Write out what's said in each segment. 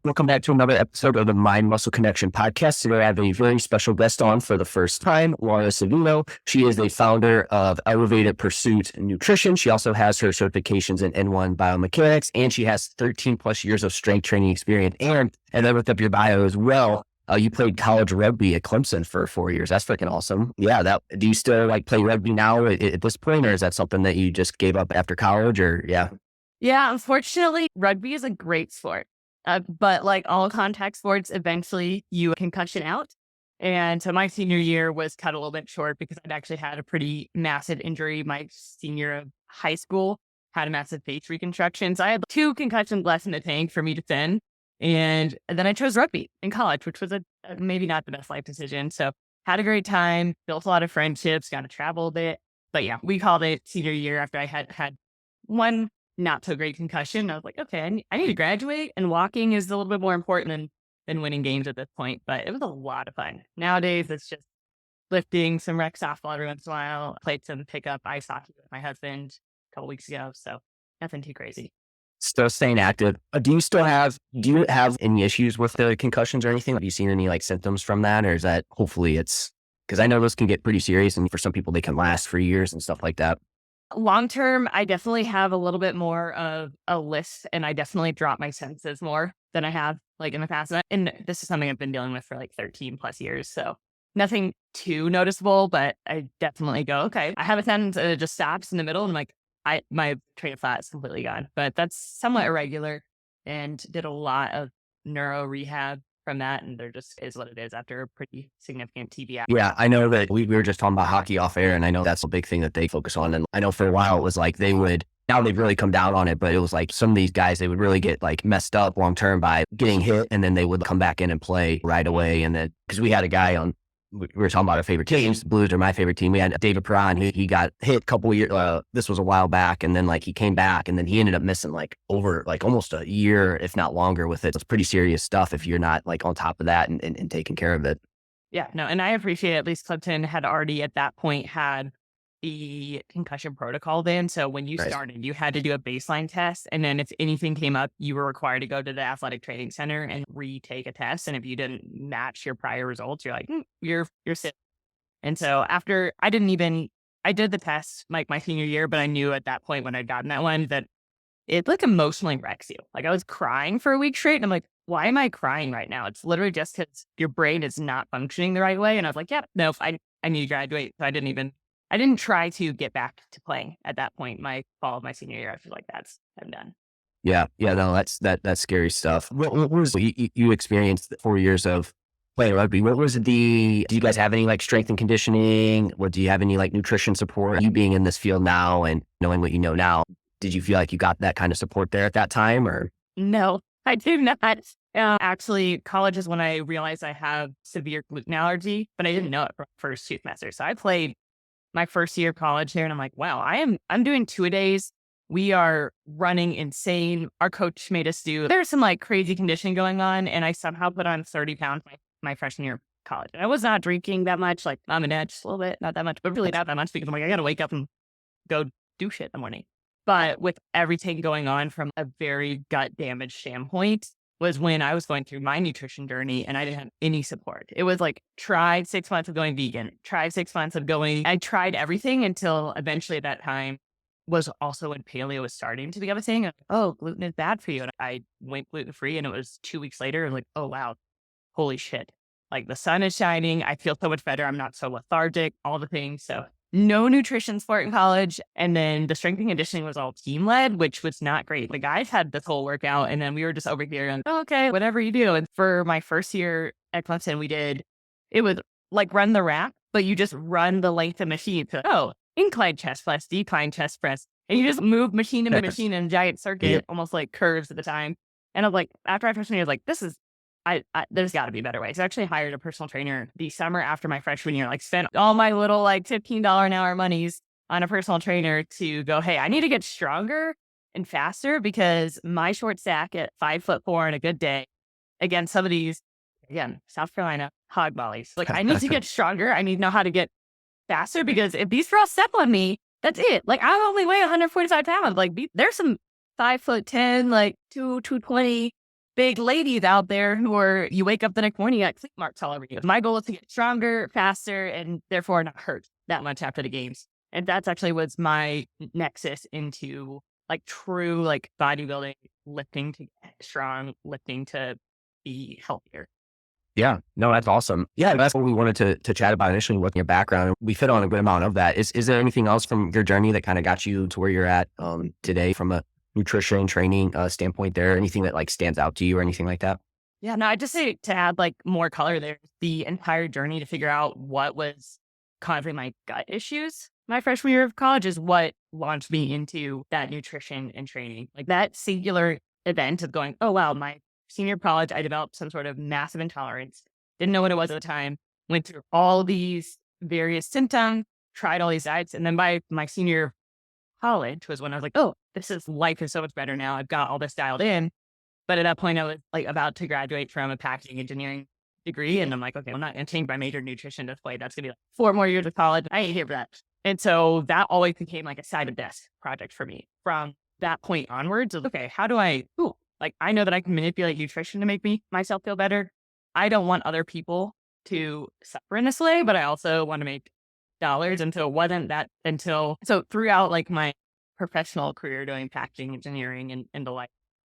Welcome back to another episode of the Mind Muscle Connection podcast. Today I have a very special guest on for the first time, Laura Savino. She is the founder of Elevated Pursuit Nutrition. She also has her certifications in N1 biomechanics, and she has 13 plus years of strength training experience. And I looked up your bio as well. You played college rugby at Clemson for 4 years. That's freaking awesome. Yeah. Do you still play rugby now at this point, or is that something that you just gave up after college? Or yeah. Yeah, unfortunately, rugby is a great sport. But like all contact sports, eventually you concussion out. And so my senior year was cut a little bit short because I'd actually had a pretty massive injury. My senior of high school had a massive face reconstruction. So I had 2 concussions left in the tank for me to thin. And then I chose rugby in college, which was maybe not the best life decision. So had a great time, built a lot of friendships, got to travel a bit. But yeah, we called it senior year after I had one not so great concussion. I was like, okay, I need to graduate, and walking is a little bit more important than winning games at this point. But it was a lot of fun. Nowadays, it's just lifting, some rec softball every once in a while. Played some pickup ice hockey with my husband a couple weeks ago. So nothing too crazy. Still staying active. Do you have any issues with the concussions or anything? Have you seen any symptoms from that? Or is that hopefully it's, because I know those can get pretty serious, and for some people they can last for years and stuff like that. Long term, I definitely have a little bit more of a list, and I definitely drop my senses more than I have in the past. And this is something I've been dealing with for 13 plus years. So nothing too noticeable, but I definitely go, okay, I have a sentence and it just stops in the middle. And my train of thought is completely gone, but that's somewhat irregular, and did a lot of neuro rehab from that. And there just is what it is after a pretty significant TBI. Yeah, I know that we were just talking about hockey off air, and I know that's a big thing that they focus on. And I know for a while it was now they've really come down on it, but it was some of these guys, they would really get messed up long term by getting hit, and then they would come back in and play right away. And then, because we had a guy on, we were talking about our favorite teams. The Blues are my favorite team. We had David Perron. He got hit a couple of years. This was a while back, and then he came back, and then he ended up missing over almost a year, if not longer, with it. It's pretty serious stuff if you're not on top of that and taking care of it. Yeah, no, and I appreciate at least Clemson had already at that point had the concussion protocol then. So when you started, you had to do a baseline test. And then if anything came up, you were required to go to the athletic training center and retake a test. And if you didn't match your prior results, you're you're sick. And so after I did the test my senior year, but I knew at that point when I'd gotten that one that it emotionally wrecks you. I was crying for a week straight, and I'm like, why am I crying right now? It's literally just because your brain is not functioning the right way. And I was like, yeah, no, I need to graduate. So I didn't try to get back to playing at that point. My fall of my senior year, I feel like I'm done. Yeah. No, that's scary stuff. What was you experienced 4 years of playing rugby? What was do you guys have any strength and conditioning, or do you have any nutrition support? You being in this field now and knowing what you know now, did you feel like you got that kind of support there at that time, or? No, I did not. Actually, college is when I realized I have severe gluten allergy, but I didn't know it for first 2 semesters. So I played my first year of college here, and I'm like, wow, I'm doing 2-a-days. We are running insane. Our coach made us there's some crazy conditioning going on, and I somehow put on 30 pounds my freshman year of college. And I was not drinking that much, mom and dad, just a little bit, not that much, but really not that much, because I'm I got to wake up and go do shit in the morning. But with everything going on from a very gut damage standpoint was when I was going through my nutrition journey, and I didn't have any support. It was tried 6 months of going vegan, tried 6 months of I tried everything until eventually at that time was also when paleo was starting to become a thing. Oh, gluten is bad for you. And I went gluten-free, and it was 2 weeks later. I'm oh, wow, holy shit. The sun is shining. I feel so much better. I'm not so lethargic, all the things. So no nutrition sport in college. And then the strength and conditioning was all team led, which was not great. The guys had this whole workout, and then we were just over here and, oh, okay, whatever you do. And for my first year at Clemson, it was run the rack, but you just run the length of machine. So, incline chest press, decline chest press. And you just move machine to machine in a giant circuit, almost curves at the time. And I was after my freshman year, I was this is, there's got to be a better way. So I actually hired a personal trainer the summer after my freshman year, spent all my little $15 an hour monies on a personal trainer to go, hey, I need to get stronger and faster, because my short stack at 5'4" on a good day against some of these, again, South Carolina hog mollies. I need to get stronger. I need to know how to get faster, because if these girls step on me, that's it. I only weigh 145 pounds. There's some 5'10", 220 big ladies out there who are, you wake up the next morning, you got cleat marks all over you. My goal is to get stronger, faster, and therefore not hurt that much after the games. And that's actually was my nexus into like true like bodybuilding, lifting to get strong, lifting to be healthier. Yeah, no, that's awesome. Yeah, that's what we wanted to chat about initially, looking at your background. We fit on a good amount of that. Is there anything else from your journey that kind of got you to where you're at today from a nutrition training standpoint there? Anything that like stands out to you or anything like that? Yeah, no, I just say to add like more color there, the entire journey to figure out what was causing my gut issues. My freshman year of college is what launched me into that nutrition and training. Like that singular event of going, oh, wow, my senior of college, I developed some sort of massive intolerance. Didn't know what it was at the time. Went through all these various symptoms, tried all these diets. And then by my senior year of college was when I was like, oh, life is so much better now. I've got all this dialed in. But at that point, I was like about to graduate from a packaging engineering degree. And I'm like, okay, I'm not going to change my major in nutrition display. That's going to be like 4 more years of college. I ain't here for that. And so that always became like a side of desk project for me from that point onwards. Of, okay, how do I know that I can manipulate nutrition to make myself feel better. I don't want other people to suffer in this way, but I also want to make dollars. And so it wasn't that so throughout like my professional career doing packaging engineering and the like,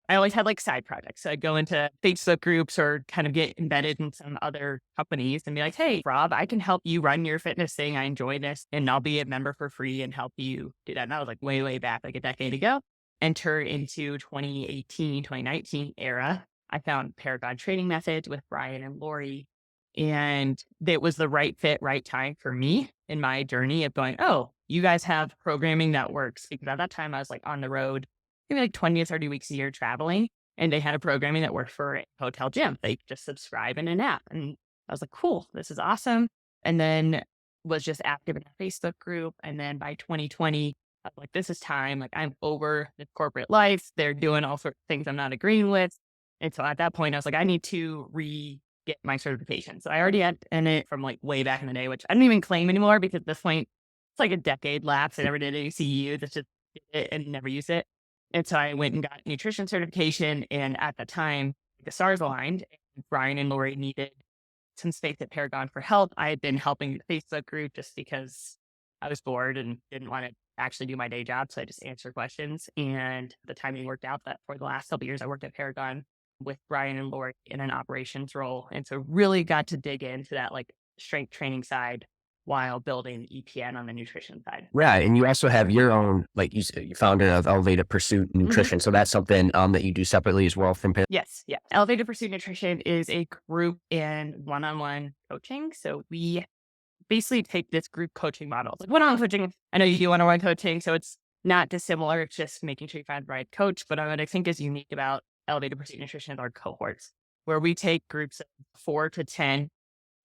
I always had like side projects. So I'd go into Facebook groups or kind of get embedded in some other companies and be like, hey, Rob, I can help you run your fitness thing. I enjoy this and I'll be a member for free and help you do that. And that was like way, way back, like a decade ago. Enter into 2018, 2019 era. I found Paragon Training Methods with Brian and Lori. And it was the right fit, right time for me in my journey of going, oh, you guys have programming that works. Because at that time I was like on the road maybe like 20 or 30 weeks a year traveling. And they had a programming that worked for a hotel gym. They just subscribe in an app. And I was like, cool, this is awesome. And then was just active in a Facebook group. And then by 2020, I was like, this is time. Like I'm over the corporate life. They're doing all sorts of things I'm not agreeing with. And so at that point, I was like, I need to get my certification. So I already had in it from like way back in the day, which I don't even claim anymore because at this point, it's like a decade lapse. I never did any CEU. That's just did it and never used it. And so I went and got nutrition certification. And at the time, the stars aligned. And Brian and Lori needed some space at Paragon for help. I had been helping the Facebook group just because I was bored and didn't want to actually do my day job. So I just answered questions. And the timing worked out that for the last couple of years, I worked at Paragon with Brian and Lori in an operations role. And so really got to dig into that like strength training side while building EPN on the nutrition side. Right. And you also have your own, like you said, you founder of Elevated Pursuit Nutrition. Mm-hmm. So that's something that you do separately as well from Yes. Yeah. Elevated Pursuit Nutrition is a group and one-on-one coaching. So we basically take this group coaching model. Like one-on-one coaching, I know you do one-on-one coaching, so it's not dissimilar. It's just making sure you find the right coach. But what I think is unique about Elevated Pursuit Nutrition is our cohorts, where we take groups of 4 to 10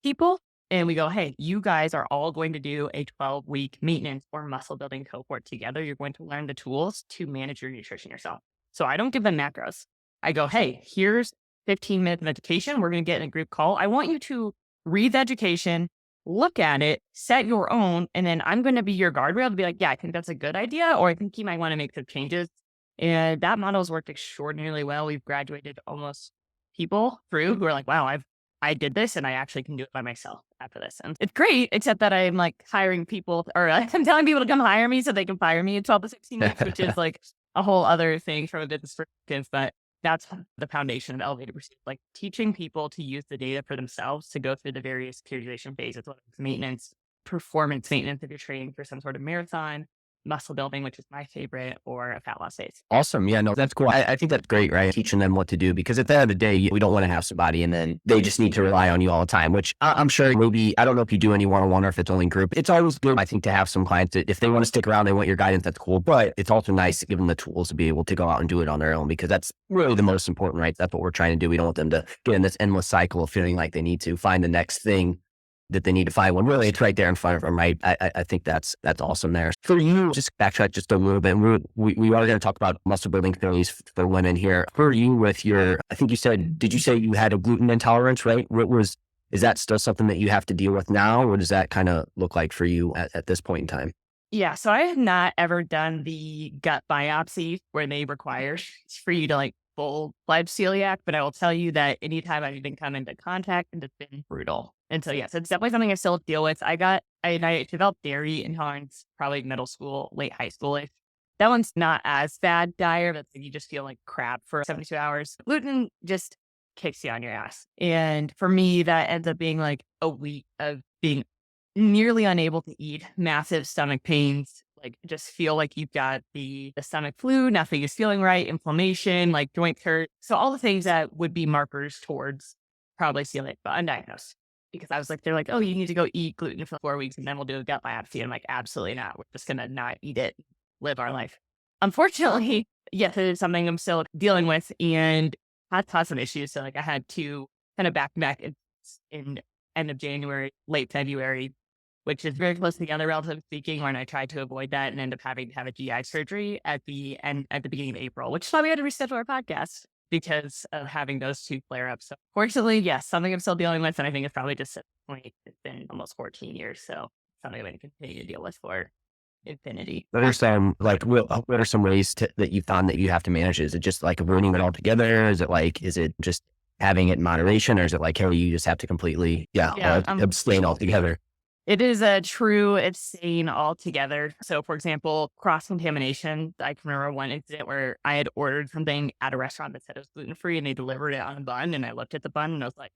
people and we go, hey, you guys are all going to do a 12-week maintenance or muscle building cohort together. You're going to learn the tools to manage your nutrition yourself. So I don't give them macros. I go, hey, here's 15 minutes of education. We're going to get in a group call. I want you to read the education, look at it, set your own, and then I'm going to be your guardrail to be like, yeah, I think that's a good idea, or I think you might want to make some changes. And that model has worked extraordinarily well. We've graduated almost people through who are like, wow, I did this and I actually can do it by myself after this. And it's great, except that I'm like hiring people or I'm telling people to come hire me so they can fire me in 12 to 16 weeks, which is like a whole other thing from a business perspective. But that's the foundation of Elevated Pursuit, like teaching people to use the data for themselves to go through the various periodization phases, whether it's maintenance, performance maintenance if you're training for some sort of marathon, muscle building, which is my favorite, or a fat loss phase. Awesome. Yeah, no, that's cool. I think that's great, right? Teaching them what to do, because at the end of the day, we don't want to have somebody and then they just need to rely on you all the time, which I'm sure maybe, I don't know if you do any one-on-one or if it's only in group. It's always good, I think, to have some clients that if they want to stick around, they want your guidance, that's cool. But it's also nice to give them the tools to be able to go out and do it on their own, because that's really the most important, right? That's what we're trying to do. We don't want them to get in this endless cycle of feeling like they need to find the next thing that they need to find when really it's right there in front of them, right? I think that's awesome there. For you, just backtrack just a little bit. We are going to talk about muscle building theories for women here. For you with your, I think you said, did you say you had a gluten intolerance, right? Is that still something that you have to deal with now? What does that kind of look like for you at this point in time? Yeah. So I have not ever done the gut biopsy where they require for you to like full-fledged celiac, but I will tell you that anytime I've even come into contact, it's been brutal. And so, yes, it's definitely something I still deal with. I developed dairy intolerance probably middle school, late high school. That one's not as bad dire, but you just feel like crap for 72 hours. Gluten just kicks you on your ass. And for me, that ends up being like a week of being nearly unable to eat, massive stomach pains, like just feel like you've got the stomach flu, nothing is feeling right, inflammation, like joints hurt. So all the things that would be markers towards probably celiac, but undiagnosed. Because I was like, they're like, oh, you need to go eat gluten for 4 weeks and then we'll do a gut biopsy. I'm like, absolutely not. We're just going to not eat it, live our life. Unfortunately, yes, it is something I'm still dealing with and had caused some issues. So like I had two kind of back-to-back in end of January, late February, which is very close together, relatively speaking, when I tried to avoid that and end up having to have a GI surgery at the beginning of April, which is why we had to reschedule our podcast because of having those two flare ups. So fortunately, yes, something I'm still dealing with. And I think it's probably just at this point, it's been almost 14 years. So something I'm going to continue to deal with for infinity. What are some what are some ways that you found that you have to manage it? Is it just like avoiding it altogether? Is it just having it in moderation, or is it like, hey, you just have to completely abstain altogether? It is a true abstain altogether. So, for example, cross-contamination. I can remember one incident where I had ordered something at a restaurant that said it was gluten-free and they delivered it on a bun. And I looked at the bun and I was like,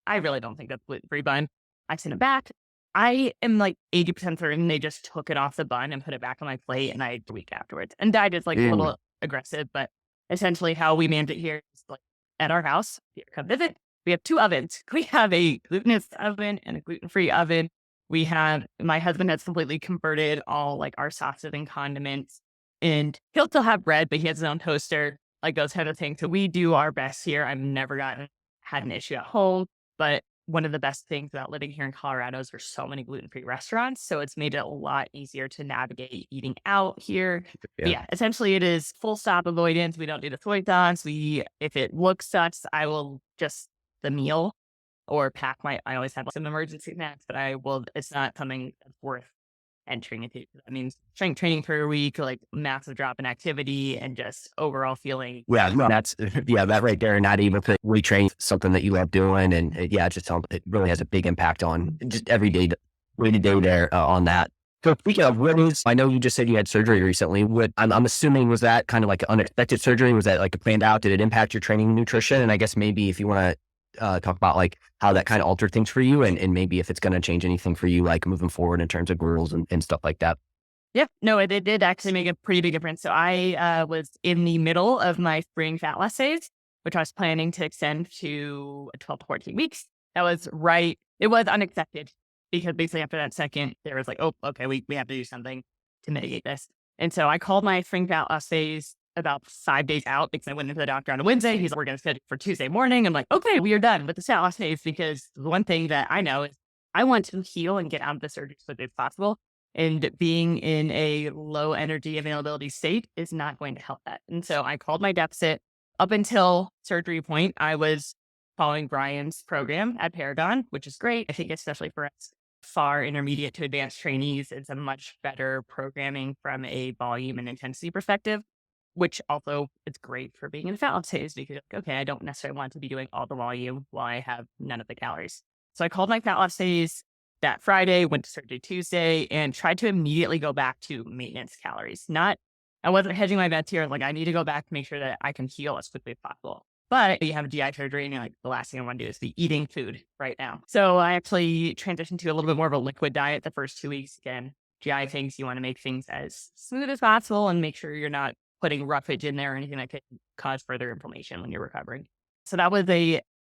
I really don't think that's gluten-free bun. I sent it back. I am like 80% certain they just took it off the bun and put it back on my plate and I ate the week afterwards. And that is like a little aggressive, but essentially how we manage it here is like at our house, if you ever come visit, we have two ovens. We have a glutinous oven and a gluten-free oven. My husband has completely converted all like our sauces and condiments and he'll still have bread, but he has his own toaster, like those kind of things. So we do our best here. I've never had an issue at home, but one of the best things about living here in Colorado is there's so many gluten-free restaurants. So it's made it a lot easier to navigate eating out here. Yeah, essentially it is full stop avoidance. We don't do the soy sauce. If it looks such, I will just the meal or I always have some emergency snacks, but it's not something that's worth entering into. That means training for a week, like massive drop in activity and just overall feeling. Yeah, no, that right there. Not even to retrain something that you love doing. And it really has a big impact on just every day to day there on that. So speaking of I know you just said you had surgery recently. I'm assuming, was that kind of like an unexpected surgery? Was that like planned out? Did it impact your training and nutrition? And I guess maybe if you want to talk about like how that kind of altered things for you and maybe if it's going to change anything for you, like moving forward in terms of rules and stuff like that. Yeah, no, it did actually make a pretty big difference. So I was in the middle of my spring fat loss phase, which I was planning to extend to 12 to 14 weeks. That was right. It was unexpected because basically after that second, there was like, oh, okay, we have to do something to mitigate this. And so I called my spring fat loss phase about 5 days out because I went into the doctor on a Wednesday. He's like, we're going to schedule for Tuesday morning. I'm like, okay, we are done with the fat loss phase because the one thing that I know is I want to heal and get out of the surgery as quickly as possible. And being in a low energy availability state is not going to help that. And so I called my deficit. Up until surgery point, I was following Brian's program at Paragon, which is great. I think especially for us far intermediate to advanced trainees, it's a much better programming from a volume and intensity perspective, which also it's great for being in the fat loss phase because, okay, I don't necessarily want to be doing all the volume while I have none of the calories. So I called my fat loss phase that Friday, went to surgery Tuesday, and tried to immediately go back to maintenance calories. I wasn't hedging my bets here. Like, I need to go back to make sure that I can heal as quickly as possible. But you have a GI surgery and you're like, the last thing I want to do is be eating food right now. So I actually transitioned to a little bit more of a liquid diet the first 2 weeks. Again, GI things, you want to make things as smooth as possible and make sure you're not putting roughage in there or anything that could cause further inflammation when you're recovering. So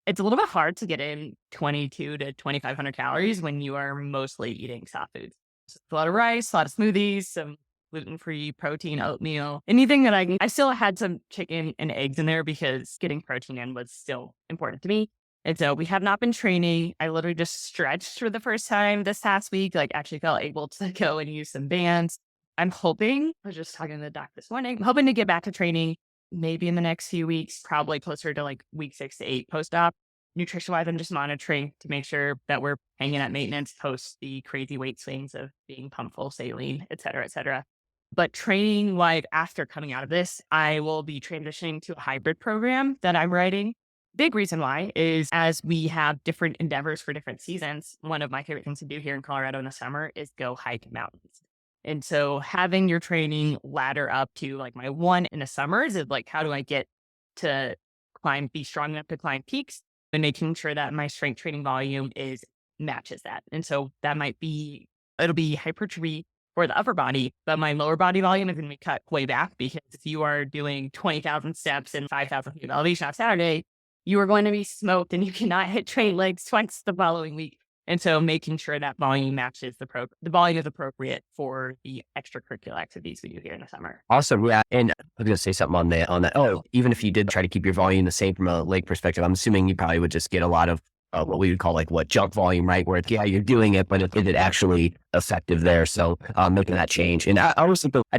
it's a little bit hard to get in 22 to 2,500 calories when you are mostly eating soft foods. So a lot of rice, a lot of smoothies, some gluten-free protein, oatmeal, anything that I still had some chicken and eggs in there because getting protein in was still important to me. And so we have not been training. I literally just stretched for the first time this past week, like actually felt able to go and use some bands. I was just talking to the doc this morning, I'm hoping to get back to training maybe in the next few weeks, probably closer to like week 6 to 8 post-op. Nutrition-wise, I'm just monitoring to make sure that we're hanging at maintenance post the crazy weight swings of being pumped full saline, et cetera, et cetera. But training, like after coming out of this, I will be transitioning to a hybrid program that I'm writing. Big reason why is as we have different endeavors for different seasons, one of my favorite things to do here in Colorado in the summer is go hike mountains. And so having your training ladder up to like my one in the summers is like, how do I get to be strong enough to climb peaks, and making sure that my strength training volume is matches that. And so that might be, it'll be hypertrophy for the upper body, but my lower body volume is going to be cut way back, because if you are doing 20,000 steps and 5,000 feet of elevation on Saturday, you are going to be smoked and you cannot hit train legs twice the following week. And so making sure that volume matches the volume is appropriate for the extracurricular activities we do here in the summer. Awesome. Yeah. And I was going to say something on that. Oh, even if you did try to keep your volume the same from a leg perspective, I'm assuming you probably would just get a lot of what we would call junk volume, right? Where it's, yeah, you're doing it, but is it actually effective there? So making that change. And I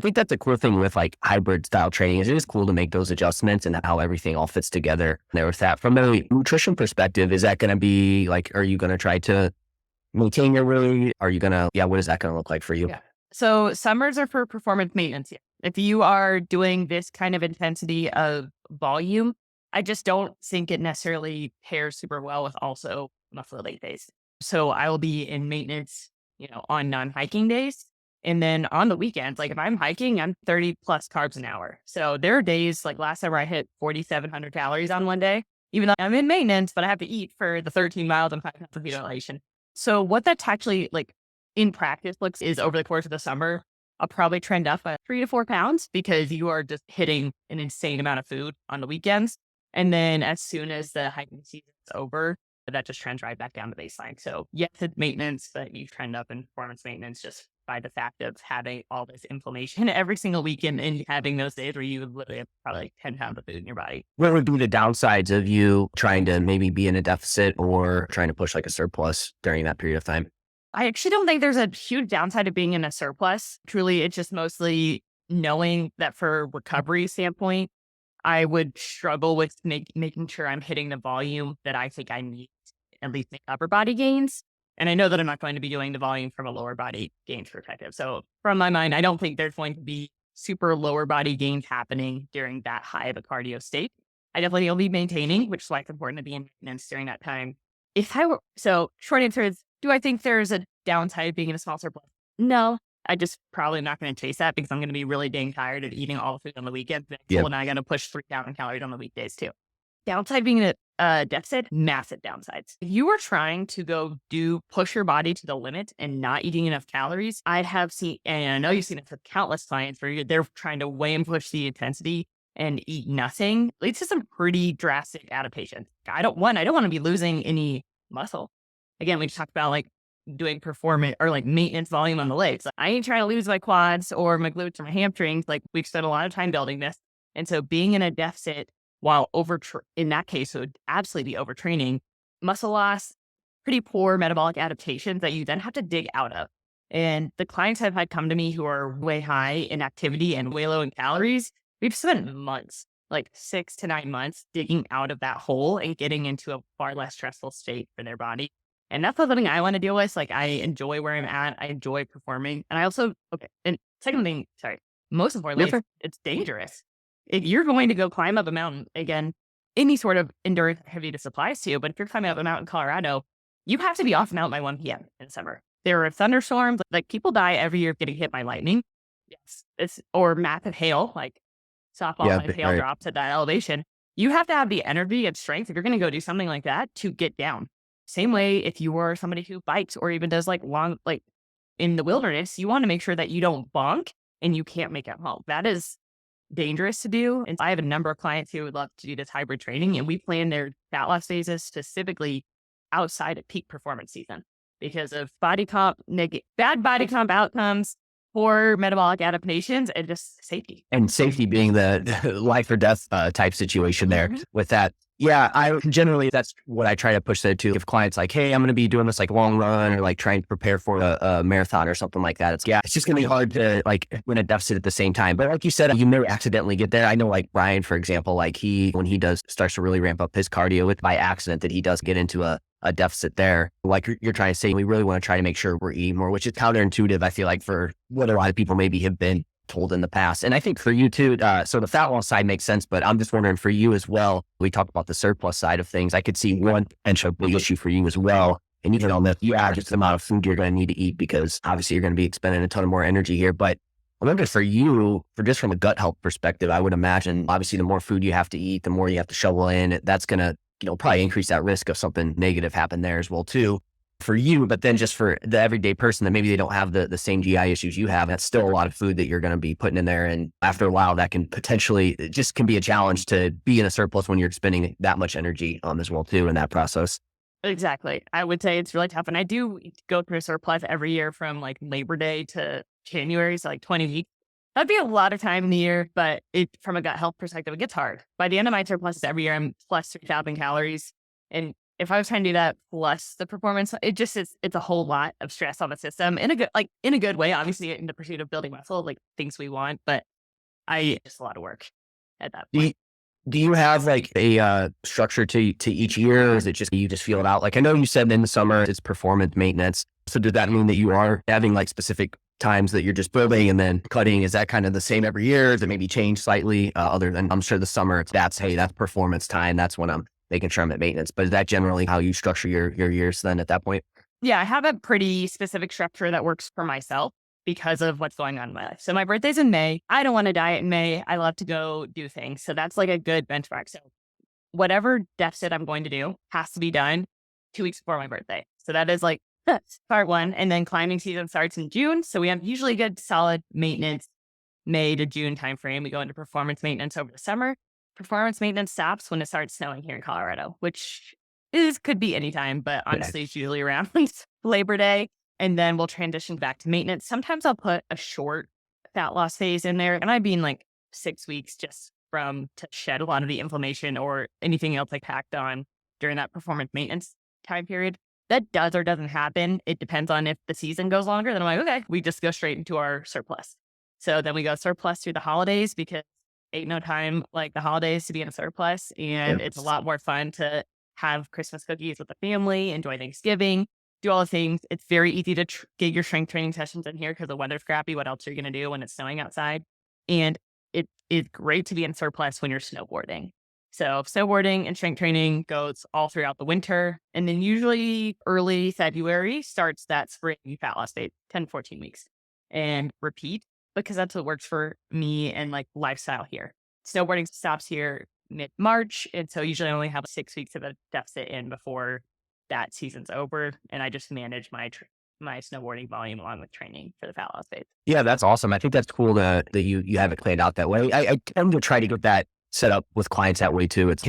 think that's a cool thing with like hybrid style training is it is cool to make those adjustments and how everything all fits together there with that. From a nutrition perspective, is that going to be like, are you going to try to maintain your are you going to, what is that going to look like for you? Yeah. So summers are for performance maintenance. If you are doing this kind of intensity of volume, I just don't think it necessarily pairs super well with also muscle leg days. So I will be in maintenance, on non-hiking days. And then on the weekends, like if I'm hiking, I'm 30 plus carbs an hour. So there are days like last summer I hit 4,700 calories on one day, even though I'm in maintenance, but I have to eat for the 13 miles and 5,000 feet of elevation. So what that's actually like in practice looks is over the course of the summer, I'll probably trend up by 3 to 4 pounds because you are just hitting an insane amount of food on the weekends. And then as soon as the hiking season is over, that just trends right back down to baseline. So yes, it's maintenance, but you trend up in performance maintenance just by the fact of having all this inflammation every single weekend and having those days where you would literally have probably like 10 pounds of food in your body. What would be the downsides of you trying to maybe be in a deficit or trying to push like a surplus during that period of time? I actually don't think there's a huge downside of being in a surplus. Truly, it's just mostly knowing that for recovery standpoint, I would struggle with making sure I'm hitting the volume that I think I need to at least make upper body gains. And I know that I'm not going to be doing the volume from a lower body gains perspective. So from my mind, I don't think there's going to be super lower body gains happening during that high of a cardio state. I definitely will be maintaining, which is why it's important to be in maintenance during that time. So short answer is, do I think there's a downside of being in a small surplus? No. I just probably not going to chase that because I'm going to be really dang tired of eating all the food on the weekends. Yep. And I got to push 3,000 calories on the weekdays too. Downside being a deficit, massive downsides. If you were trying to push your body to the limit and not eating enough calories, I have seen, and I know you've seen it for countless clients where they're trying to weigh and push the intensity and eat nothing. Leads to some pretty drastic adaptations. I don't want to be losing any muscle. Again, we just talked about like doing performance or like maintenance volume on the legs. I ain't trying to lose my quads or my glutes or my hamstrings. Like we've spent a lot of time building this. And so being in a deficit while in that case, it would absolutely be overtraining, muscle loss, pretty poor metabolic adaptations that you then have to dig out of. And the clients I've had come to me who are way high in activity and way low in calories, we've spent months, like 6 to 9 months digging out of that hole and getting into a far less stressful state for their body. And that's not something I want to deal with. Like I enjoy where I'm at. I enjoy performing. And I also, and second thing, most importantly, it's dangerous. If you're going to go climb up a mountain, again, any sort of endurance activity this applies to, but if you're climbing up a mountain in Colorado, you have to be off the mountain by 1 p.m. in summer. There are thunderstorms, like people die every year getting hit by lightning. Yes. Or massive hail, like softball hail drops at that elevation. You have to have the energy and strength if you're going to go do something like that to get down. Same way, if you are somebody who bikes or even does like long, like in the wilderness, you want to make sure that you don't bonk and you can't make it home. That is dangerous to do. And I have a number of clients who would love to do this hybrid training, and we plan their fat loss phases specifically outside of peak performance season because of bad body comp outcomes, poor metabolic adaptations, and just safety. And safety being the life or death type situation there with that. Yeah, that's what I try to push there too. If clients like, hey, I'm going to be doing this like long run or like trying to prepare for a marathon or something like that. It's just going to be hard to like win a deficit at the same time. But like you said, you may accidentally get there. I know like Brian, for example, like when he starts to really ramp up his cardio by accident that he does get into a deficit there. Like you're trying to say, we really want to try to make sure we're eating more, which is counterintuitive, I feel like, for what a lot of people maybe have been told in the past. And I think for you too, so the fat loss side makes sense, but I'm just wondering for you as well, we talked about the surplus side of things. I could see one potential big issue for you as well. And you hit on that, you add just the amount of food you're going to need to eat because obviously you're going to be expending a ton of more energy here. But I wonder for you, for just from a gut health perspective, I would imagine obviously the more food you have to eat, the more you have to shovel in, that's going to, probably increase that risk of something negative happen there as well too for you. But then just for the everyday person that maybe they don't have the same GI issues you have, that's still a lot of food that you're going to be putting in there. And after a while, that can potentially, it just can be a challenge to be in a surplus when you're expending that much energy as well too in that process. Exactly. I would say it's really tough. And I do go through a surplus every year from like Labor Day to January, so like 20 weeks. That'd be a lot of time in the year, but from a gut health perspective, it gets hard. By the end of my surplus every year, I'm plus 3,000 calories. And if I was trying to do that plus the performance, it's a whole lot of stress on the system in a good way, obviously in the pursuit of building muscle, like things we want, but just a lot of work at that point. Do you have like a structure to each year, or is it just you just feel it out? Like I know you said in the summer it's performance maintenance. So does that mean that you are having like specific times that you're just building and then cutting? Is that kind of the same every year? Does it maybe change slightly? Other than I'm sure the summer, that's performance time. That's when I'm making sure I'm at maintenance. But is that generally how you structure your years then at that point? Yeah, I have a pretty specific structure that works for myself because of what's going on in my life. So my birthday's in May. I don't want to diet in May. I love to go do things. So that's like a good benchmark. So whatever deficit I'm going to do has to be done 2 weeks before my birthday. So that is like part one. And then climbing season starts in June. So we have usually good solid maintenance May to June timeframe. We go into performance maintenance over the summer. Performance maintenance stops when it starts snowing here in Colorado, which could be anytime, but honestly, it's usually around Labor Day. And then we'll transition back to maintenance. Sometimes I'll put a short fat loss phase in there. And I mean like 6 weeks just to shed a lot of the inflammation or anything else I packed on during that performance maintenance time period. That does or doesn't happen. It depends on if the season goes longer. Then I'm like, okay, we just go straight into our surplus. So then we go surplus through the holidays because ain't no time like the holidays to be in a surplus. And it's a lot more fun to have Christmas cookies with the family, enjoy Thanksgiving, do all the things. It's very easy to get your strength training sessions in here because the weather's crappy. What else are you going to do when it's snowing outside? And it is great to be in surplus when you're snowboarding. So snowboarding and strength training goes all throughout the winter. And then usually early February starts that spring fat loss phase, 10, 14 weeks. And repeat because that's what works for me and like lifestyle here. Snowboarding stops here mid-March. And so usually I only have 6 weeks of a deficit in before that season's over. And I just manage my snowboarding volume along with training for the fat loss phase. Yeah, that's awesome. I think that's cool that you have it planned out that way. I tend to try to get that set up with clients that way too. It's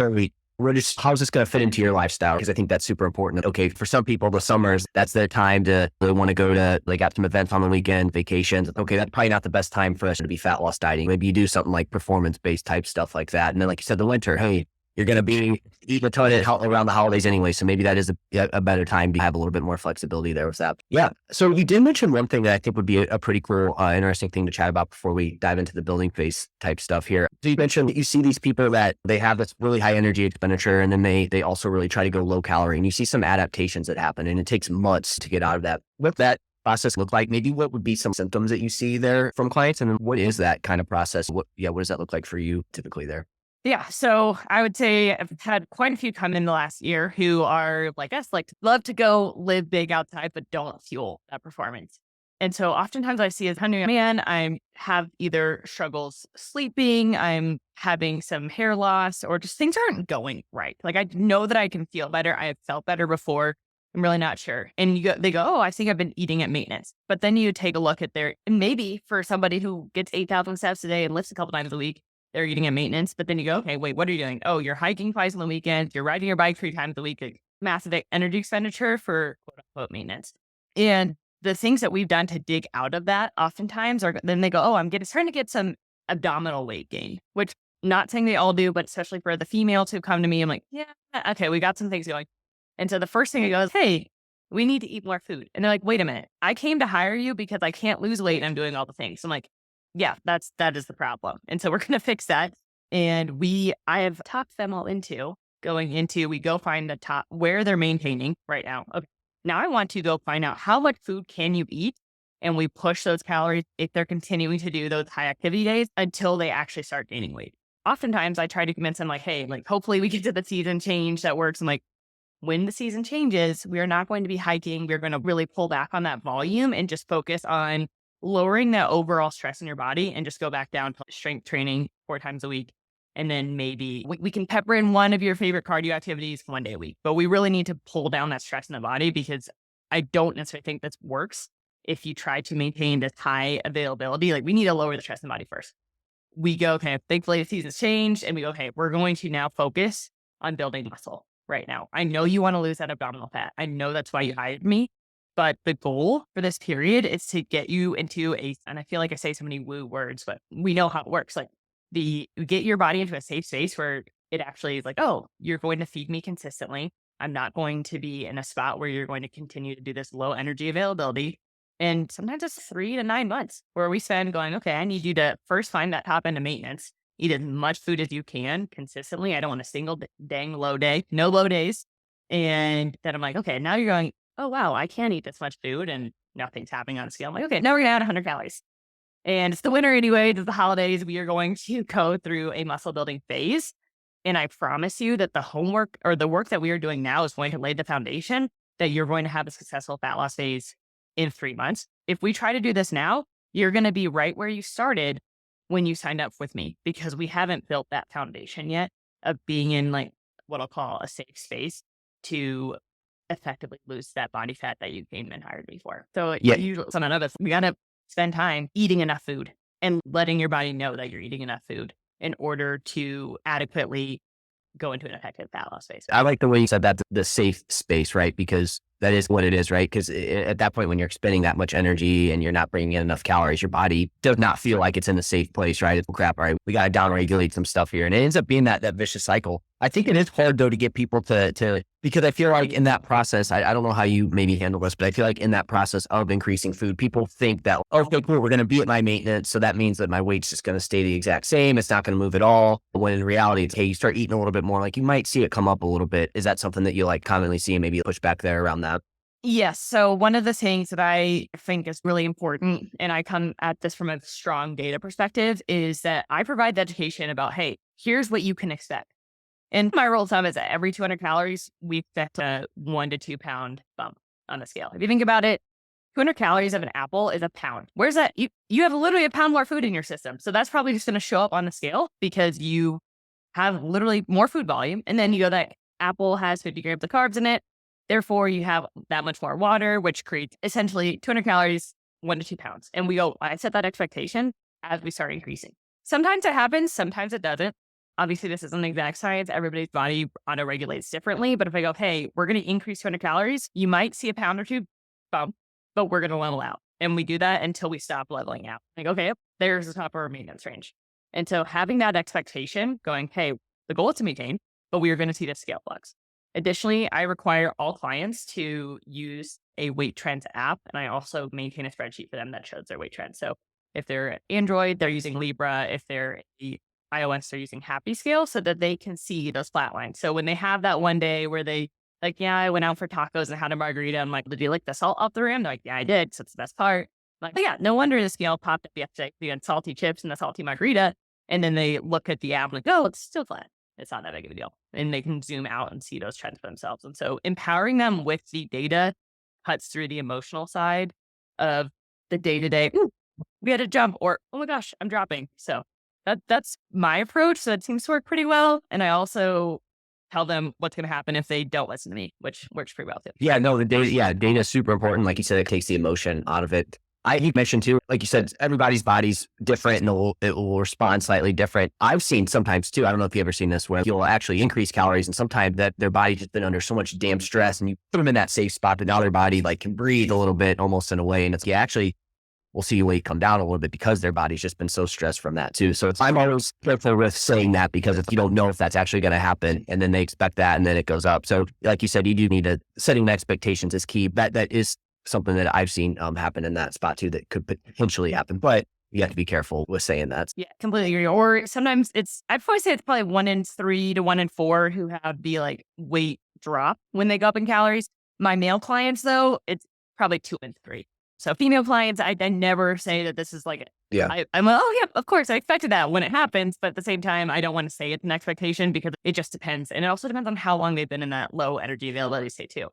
how's this going to fit into your lifestyle? Because I think that's super important. Okay, for some people, the summers, that's their time to really want to go to like have some events on the weekend, vacations. Okay, that's probably not the best time for us to be fat loss dieting. Maybe you do something like performance-based type stuff like that. And then like you said, the winter, hey, you're going to be eating a ton around the holidays anyway. So maybe that is a better time to have a little bit more flexibility there with that. Yeah. So you did mention one thing that I think would be a pretty cool, interesting thing to chat about before we dive into the building phase type stuff here. So you mentioned that you see these people that they have this really high energy expenditure and then they also really try to go low calorie and you see some adaptations that happen and it takes months to get out of that. What that process look like? Maybe what would be some symptoms that you see there from clients? And then what is that kind of process? What does that look like for you typically there? Yeah. So I would say I've had quite a few come in the last year who are like us, like love to go live big outside, but don't fuel that performance. And so oftentimes I see as man, I have either struggles sleeping, I'm having some hair loss, or just things aren't going right. Like I know that I can feel better. I have felt better before. I'm really not sure. And they go, oh, I think I've been eating at maintenance. But then you take a look at and maybe for somebody who gets 8,000 steps a day and lifts a couple times a week, they're eating at maintenance. But then you go, okay, wait, what are you doing? Oh, you're hiking twice on the weekend. You're riding your bike 3 times a week. Like, massive energy expenditure for quote unquote maintenance. And the things that we've done to dig out of that oftentimes are then they go, oh, I'm starting to get some abdominal weight gain, which not saying they all do, but especially for the females who come to me, I'm like, yeah, okay, we got some things going. And so the first thing I go is, hey, we need to eat more food. And they're like, wait a minute, I came to hire you because I can't lose weight and I'm doing all the things. So I'm like, yeah, that is the problem. And so we're going to fix that. And I have talked them all into we go find the top where they're maintaining right now. Okay. Now I want to go find out how much food can you eat and we push those calories if they're continuing to do those high activity days until they actually start gaining weight. Oftentimes I try to convince them like, hey, like hopefully we get to the season change that works. I'm like, when the season changes, we are not going to be hiking. We're going to really pull back on that volume and just focus on lowering that overall stress in your body and just go back down to strength training 4 times a week. And then maybe we can pepper in one of your favorite cardio activities 1 day a week. But we really need to pull down that stress in the body because I don't necessarily think this works if you try to maintain this high availability. Like we need to lower the stress in the body first. We go, okay, thankfully the season's changed and we go, okay, we're going to now focus on building muscle right now. I know you want to lose that abdominal fat. I know that's why you hired me. But the goal for this period is to get you into and I feel like I say so many woo words, but we know how it works. Like get your body into a safe space where it actually is like, oh, you're going to feed me consistently. I'm not going to be in a spot where you're going to continue to do this low energy availability. And sometimes it's 3 to 9 months where we spend going, okay, I need you to first find that top end of maintenance, eat as much food as you can consistently. I don't want a single dang low day, no low days. And then I'm like, okay, now you're going, oh, wow, I can't eat this much food and nothing's happening on a scale. I'm like, okay, now we're going to add 100 calories. And it's the winter anyway, it's the holidays. We are going to go through a muscle building phase. And I promise you that the homework or the work that we are doing now is going to lay the foundation that you're going to have a successful fat loss phase in 3 months. If we try to do this now, you're going to be right where you started when you signed up with me because we haven't built that foundation yet of being in like what I'll call a safe space to effectively lose that body fat that you came and hired me for. So some of us, we got to spend time eating enough food and letting your body know that you're eating enough food in order to adequately go into an effective fat loss phase. I like the way you said that, the safe space, right? Because that is what it is, right? Because at that point, when you're expending that much energy and you're not bringing in enough calories, your body does not feel like it's in a safe place, right? It's crap, all right, we got to downregulate some stuff here. And it ends up being that vicious cycle. I think it is hard though to get people to because I feel like in that process, I don't know how you maybe handle this, but I feel like in that process of increasing food, people think that, okay, cool, we're going to be at my maintenance. So that means that my weight's just going to stay the exact same. It's not going to move at all. When in reality, it's, hey, you start eating a little bit more, like you might see it come up a little bit. Is that something that you like commonly see and maybe push back there around that? Yes. So one of the things that I think is really important, and I come at this from a strong data perspective, is that I provide the education about, hey, here's what you can expect. And my rule of thumb is that every 200 calories, we expect a 1 to 2 pound bump on the scale. If you think about it, 200 calories of an apple is a pound. Where's that? You have literally a pound more food in your system. So that's probably just going to show up on the scale because you have literally more food volume. And then you go, that apple has 50 grams of carbs in it. Therefore, you have that much more water, which creates essentially 200 calories, 1 to 2 pounds. And I set that expectation as we start increasing. Sometimes it happens, sometimes it doesn't. Obviously, this isn't exact science. Everybody's body auto-regulates differently. But if I go, hey, we're going to increase 200 calories, you might see a pound or two bump, but we're going to level out. And we do that until we stop leveling out. Like, okay, there's the top of our maintenance range. And so having that expectation going, hey, the goal is to maintain, but we are going to see the scale flux. Additionally, I require all clients to use a weight trends app, and I also maintain a spreadsheet for them that shows their weight trends. So if they're Android, they're using Libra. If they're iOS, they're using Happy Scale so that they can see those flat lines. So when they have that one day where they like, yeah, I went out for tacos and had a margarita. I'm like, did you like the salt off the rim? They're like, yeah, I did. So it's the best part. I'm like, oh, yeah, no wonder the scale popped up yesterday. We had salty chips and the salty margarita. And then they look at the app and like, oh, it's still flat. It's not that big of a deal. And they can zoom out and see those trends for themselves. And so empowering them with the data cuts through the emotional side of the day-to-day. Ooh, we had a jump, or, oh my gosh, I'm dropping. So that's my approach. So it seems to work pretty well. And I also tell them what's going to happen if they don't listen to me, which works pretty well too. Yeah, no, the data is super important. Like you said, it takes the emotion out of it. You mentioned too, like you said, everybody's body's different and it will respond slightly different. I've seen sometimes too, I don't know if you've ever seen this, where you'll actually increase calories and sometimes that their body's just been under so much damn stress and you put them in that safe spot that now their body like can breathe a little bit almost in a way. And it's, actually, we'll see your weight come down a little bit because their body's just been so stressed from that too. So I'm always careful with saying that because you don't know if that's actually going to happen and then they expect that and then it goes up. So like you said, you do need to setting the expectations is key. That is something that I've seen happen in that spot too that could potentially happen, but you have to be careful with saying that. Yeah, completely agree. Or sometimes I'd probably say it's probably 1 in 3 to 1 in 4 who have the like weight drop when they go up in calories. My male clients though, it's probably 2 in 3. So female clients, I never say that this is like, Yeah. I'm like, oh yeah, of course I expected that when it happens. But at the same time, I don't want to say it's an expectation because it just depends. And it also depends on how long they've been in that low energy availability state too.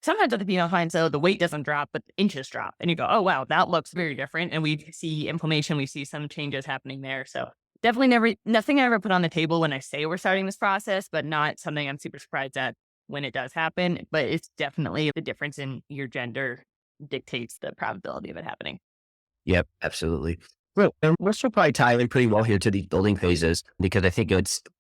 Sometimes with the female clients, though, the weight doesn't drop, but the inches drop. And you go, oh, wow, that looks very different. And we see inflammation. We see some changes happening there. So definitely nothing I ever put on the table when I say we're starting this process, but not something I'm super surprised at when it does happen. But it's definitely the difference in your gender dictates the probability of it happening. Yep, absolutely. Well, and we're still probably tying pretty well here to these building phases because I think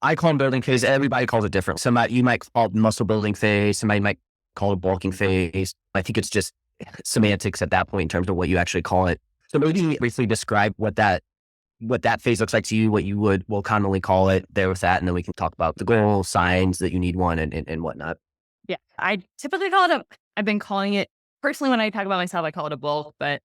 I call them building phase. Everybody calls it different. You might call it muscle building phase. Somebody might call it bulking phase. I think it's just semantics at that point in terms of what you actually call it. So maybe briefly describe what that phase looks like to you, what you will commonly call it there with that. And then we can talk about the goal, signs that you need one and whatnot. Yeah. I typically I've been calling it, personally, when I talk about myself, I call it a bulk, but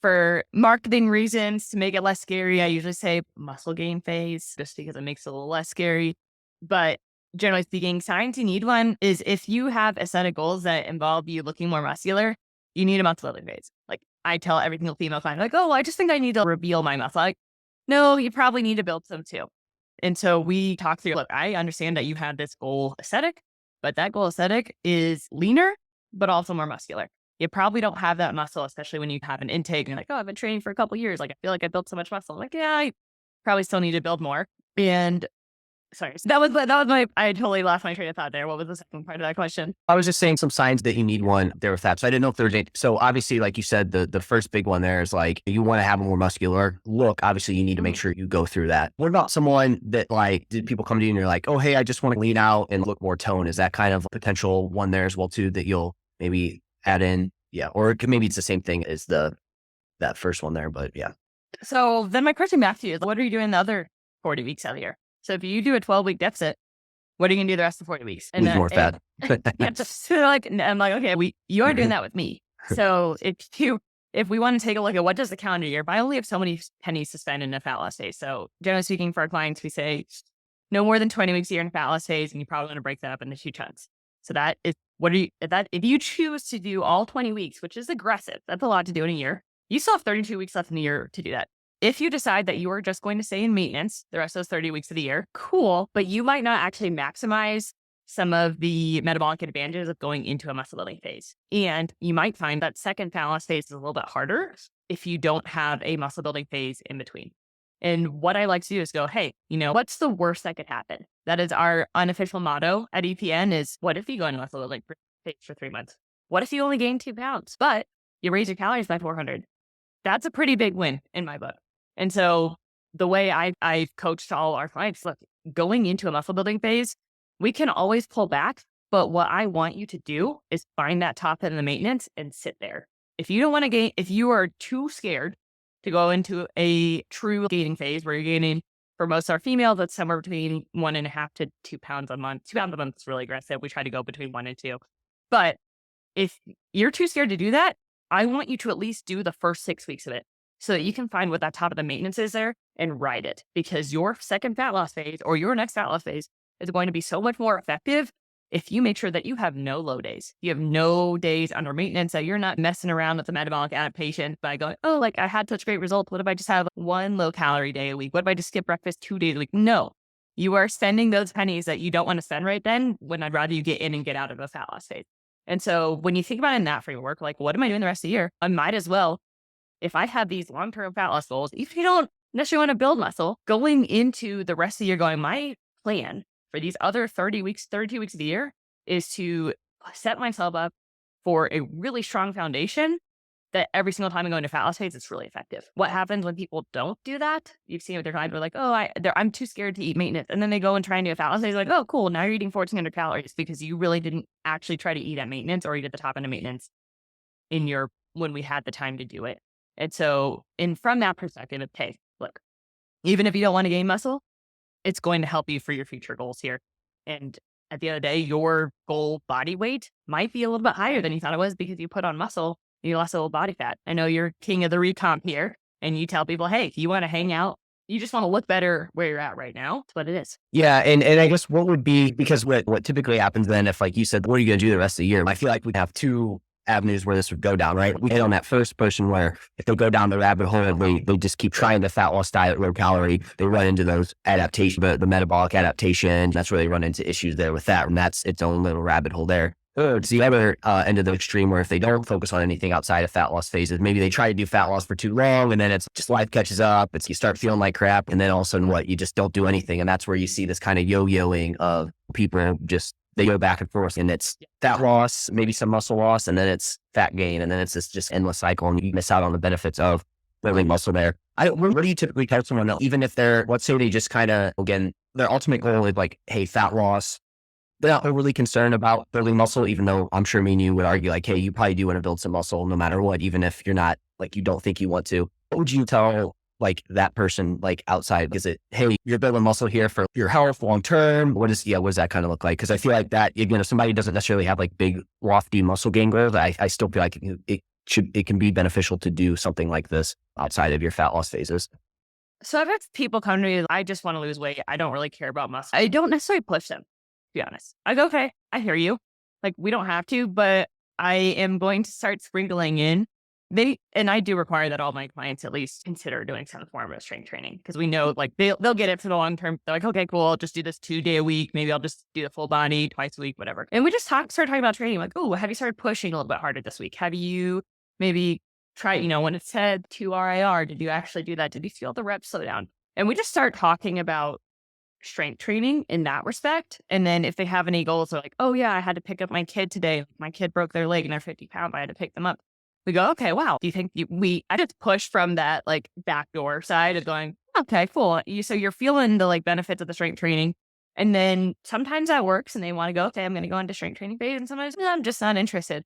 for marketing reasons, to make it less scary, I usually say muscle gain phase, just because it makes it a little less scary. But generally speaking, signs you need one is if you have a set of goals that involve you looking more muscular, you need a muscle building phase. Like I tell every single female client, like, oh, well, I just think I need to reveal my muscle. Like, no, you probably need to build some too. And so we talk through, look, I understand that you have this goal aesthetic, but that goal aesthetic is leaner, but also more muscular. You probably don't have that muscle, especially when you have an intake and you're like, oh, I've been training for a couple of years. Like, I feel like I built so much muscle. I'm like, yeah, I probably still need to build more. And sorry, so I totally lost my train of thought there. What was the second part of that question? I was just saying some signs that you need one there with that. So I didn't know if there was any. So obviously, like you said, the first big one there is like, you want to have a more muscular look. Obviously, you need to make sure you go through that. What about someone that like, did people come to you and you're like, oh, hey, I just want to lean out and look more toned? Is that kind of a potential one there as well too, that you'll maybe add in? Yeah. Or maybe it's the same thing as that first one there, but yeah. So then my question back to you is, what are you doing the other 40 weeks out of here? So if you do a 12-week deficit, what are you going to do the rest of the 40 weeks? And lose more fat. I'm like, okay, you are doing that with me. So if we want to take a look at what does the calendar year, but I only have so many pennies to spend in a fat loss phase. So generally speaking, for our clients, we say no more than 20 weeks a year in a fat loss phase, and you probably want to break that up into 2 chunks. So that is if you choose to do all 20 weeks, which is aggressive, that's a lot to do in a year. You still have 32 weeks left in the year to do that. If you decide that you are just going to stay in maintenance the rest of those 30 weeks of the year, cool, but you might not actually maximize some of the metabolic advantages of going into a muscle building phase. And you might find that second fat loss phase is a little bit harder if you don't have a muscle building phase in between. And what I like to do is go, hey, what's the worst that could happen? That is our unofficial motto at EPN is, what if you go into muscle building phase for 3 months? What if you only gain 2 pounds, but you raise your calories by 400? That's a pretty big win in my book. And so the way I've coached all our clients, look, going into a muscle building phase, we can always pull back. But what I want you to do is find that top end of the maintenance and sit there. If you don't want to gain, if you are too scared to go into a true gaining phase where you're gaining, for most of our females, that's somewhere between 1.5 to 2 pounds a month. 2 pounds a month is really aggressive. We try to go between 1 and 2. But if you're too scared to do that, I want you to at least do the first 6 weeks of it so that you can find what that top of the maintenance is there and ride it, because your second fat loss phase or your next fat loss phase is going to be so much more effective if you make sure that you have no low days. You have no days under maintenance, that you're not messing around with the metabolic adaptation by going, oh, like I had such great results. What if I just have 1 low calorie day a week? What if I just skip breakfast 2 days a week? No, you are spending those pennies that you don't want to spend right then, when I'd rather you get in and get out of a fat loss phase. And so when you think about it in that framework, like, what am I doing the rest of the year? I might as well, if I have these long-term fat loss goals, if you don't necessarily want to build muscle, going into the rest of the year going, my plan for these other 30 weeks, 32 weeks of the year is to set myself up for a really strong foundation that every single time I go into fat loss phase, it's really effective. What happens when people don't do that? You've seen what they're trying to, like, oh, I'm too scared to eat maintenance. And then they go and try and do a fat loss phase, like, oh, cool, now you're eating 1,400 calories because you really didn't actually try to eat at maintenance or eat at the top end of maintenance when we had the time to do it. And so, from that perspective, okay, look, even if you don't want to gain muscle, it's going to help you for your future goals here. And at the end of the day, your goal body weight might be a little bit higher than you thought it was because you put on muscle, you lost a little body fat. I know you're king of the recomp here, and you tell people, hey, if you want to hang out, you just want to look better where you're at right now. That's what it is. Yeah. And I guess what would be, because what typically happens then, if like you said, what are you going to do the rest of the year? I feel like we have two avenues where this would go down, right? We hit on that first person where if they go down the rabbit hole, they just keep trying the fat loss diet, low calorie, they run into those adaptation, the metabolic adaptation. That's where they run into issues there with that. And that's its own little rabbit hole there. It's the other end of the extreme where if they don't focus on anything outside of fat loss phases, maybe they try to do fat loss for too long and then it's just life catches up. You start feeling like crap. And then all of a sudden you just don't do anything. And that's where you see this kind of yo-yoing of people just, they go back and forth and it's fat loss, maybe some muscle loss, and then it's fat gain. And then it's this just endless cycle and you miss out on the benefits of building muscle there. What do you typically tell someone, even if they're, let's say they just kind of, again, their ultimate goal is like, hey, fat loss, they're not overly concerned about building muscle, even though I'm sure me and you would argue like, hey, you probably do want to build some muscle no matter what, even if you're not like, you don't think you want to. What would you tell like that person, like outside? Is it, hey, you're building muscle here for your health long term? What does that kind of look like? Because I feel like that, again, if somebody doesn't necessarily have like big, lofty muscle gain goals, I still feel like it can be beneficial to do something like this outside of your fat loss phases. So I've had people come to me, I just want to lose weight. I don't really care about muscle. I don't necessarily push them, to be honest. I go, okay, I hear you. Like, we don't have to, but I am going to start sprinkling in. And I do require that all my clients at least consider doing some form of strength training because we know like they'll get it for the long term. They're like, okay, cool. I'll just do this 2 day a week. Maybe I'll just do the full body twice a week, whatever. And we just start talking about training. Like, oh, have you started pushing a little bit harder this week? Have you maybe tried, when it said 2 RIR, did you actually do that? Did you feel the reps slow down? And we just start talking about strength training in that respect. And then if they have any goals, they're like, oh yeah, I had to pick up my kid today. My kid broke their leg and they're 50 pounds. I had to pick them up. We go, okay, wow. Do you think I just push from that like backdoor side of going, okay, cool. So you're feeling the like benefits of the strength training. And then sometimes that works and they want to go, okay, I'm going to go into strength training phase. And sometimes I'm just not interested.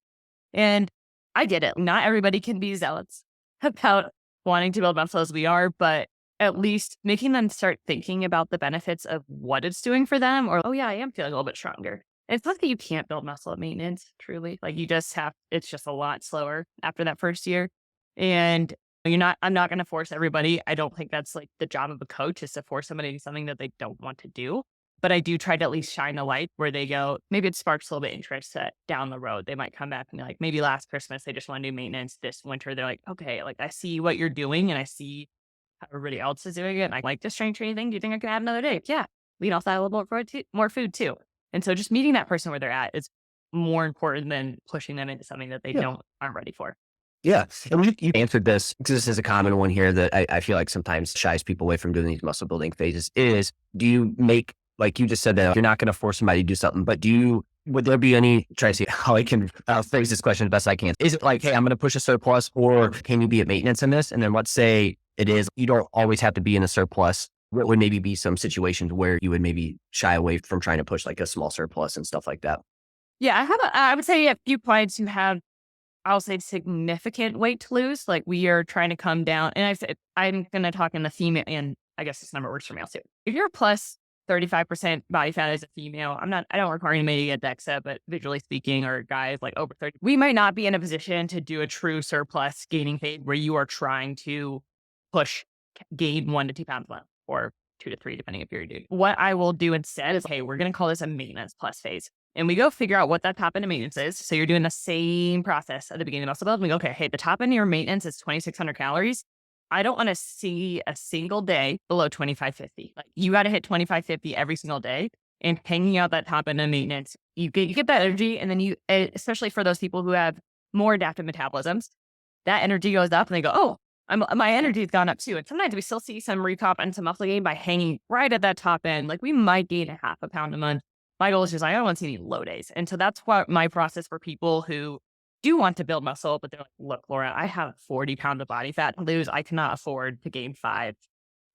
And I get it. Not everybody can be zealots about wanting to build muscle as we are, but at least making them start thinking about the benefits of what it's doing for them or, oh yeah, I am feeling a little bit stronger. It's not that you can't build muscle at maintenance, truly. Like you just it's just a lot slower after that first year. And I'm not going to force everybody. I don't think that's like the job of a coach is to force somebody to do something that they don't want to do. But I do try to at least shine a light where they go, maybe it sparks a little bit of interest that down the road. They might come back and be like, maybe last Christmas, they just want to do maintenance. This winter, they're like, okay, like I see what you're doing and I see how everybody else is doing it. And I like this strength training thing. Do you think I can add another day? Yeah. Lean off that a little more food too. And so just meeting that person where they're at is more important than pushing them into something that they aren't ready for. Yeah. And you answered this, because this is a common one here that I feel like sometimes shies people away from doing these muscle building phases is, do you make, like you just said that you're not going to force somebody to do something, but would there be any, try to see how I can phrase this question as best I can. Is it like, hey, I'm going to push a surplus or can you be at maintenance in this? And then let's say it is, you don't always have to be in a surplus. What would maybe be some situations where you would maybe shy away from trying to push like a small surplus and stuff like that? Yeah, I would say a few clients who have, I'll say, significant weight to lose. Like we are trying to come down, and I'm going to talk in the female, and I guess this number works for males too. If you're plus 35% body fat as a female, I don't require anybody to get DEXA, but visually speaking, or guys like over 30, we might not be in a position to do a true surplus gaining phase where you are trying to gain 1 to 2 pounds a month. Or 2 to 3, depending if you're doing. What I will do instead is, hey, we're going to call this a maintenance plus phase. And we go figure out what that top end of maintenance is. So you're doing the same process at the beginning of muscle build. And we go, okay, hey, the top end of your maintenance is 2,600 calories. I don't want to see a single day below 2,550. Like you got to hit 2,550 every single day. And hanging out that top end of maintenance, you get that energy. And then especially for those people who have more adaptive metabolisms, that energy goes up and they go, oh, my energy has gone up too. And sometimes we still see some recomp and some muscle gain by hanging right at that top end. Like we might gain a half a pound a month. My goal is just, I don't want to see any low days. And so that's what my process for people who do want to build muscle, but they're like, look, Laura, I have 40 pounds of body fat to lose. I cannot afford to gain 5